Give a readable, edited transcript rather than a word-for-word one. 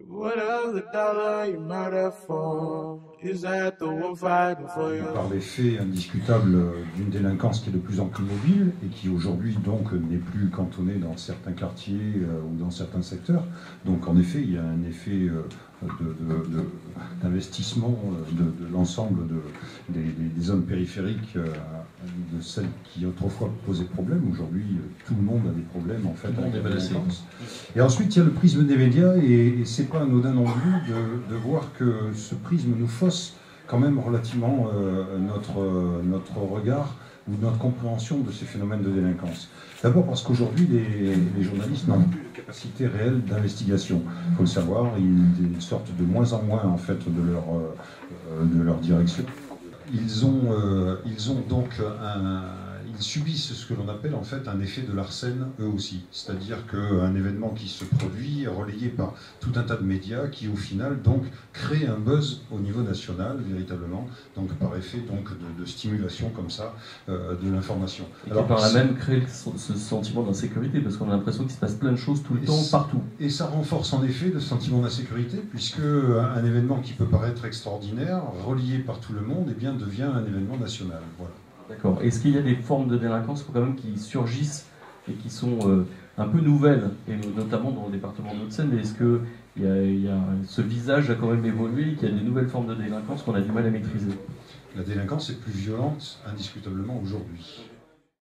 What other dollar you murder for? Is that the one fighting for you? Par les faits indiscutables d'une délinquance qui est de plus en plus mobile et qui aujourd'hui donc n'est plus cantonnée dans certains quartiers ou dans certains secteurs. Donc en effet, il y a un effet d'investissement de l'ensemble des zones périphériques, de celles qui autrefois posaient problème. Aujourd'hui, tout le monde a des problèmes en fait avec la délinquance. Et ensuite, il y a le prisme des médias et c'est pas anodin non plus de voir que ce prisme nous fausse quand même relativement notre regard ou notre compréhension de ces phénomènes de délinquance. D'abord parce qu'aujourd'hui, les journalistes n'ont plus de capacité réelle d'investigation. Il faut le savoir, ils sortent de moins en moins en fait de leur direction. Ils ont donc ils subissent ce que l'on appelle en fait un effet de Larsen eux aussi. C'est-à-dire qu'un événement qui se produit est relayé par tout un tas de médias qui au final donc crée un buzz au niveau national véritablement, donc par effet donc de stimulation comme ça de l'information. Et qui par là même crée ce sentiment d'insécurité parce qu'on a l'impression qu'il se passe plein de choses tout le temps, partout. Et ça renforce en effet le sentiment d'insécurité puisque un événement qui peut paraître extraordinaire, relié par tout le monde, eh bien devient un événement national. Voilà. D'accord. Est-ce qu'il y a des formes de délinquance quand même qui surgissent et qui sont un peu nouvelles, et notamment dans le département de Hauts-de-Seine? Est-ce que ce visage a quand même évolué et qu'il y a des nouvelles formes de délinquance qu'on a du mal à maîtriser? La délinquance est plus violente indiscutablement aujourd'hui.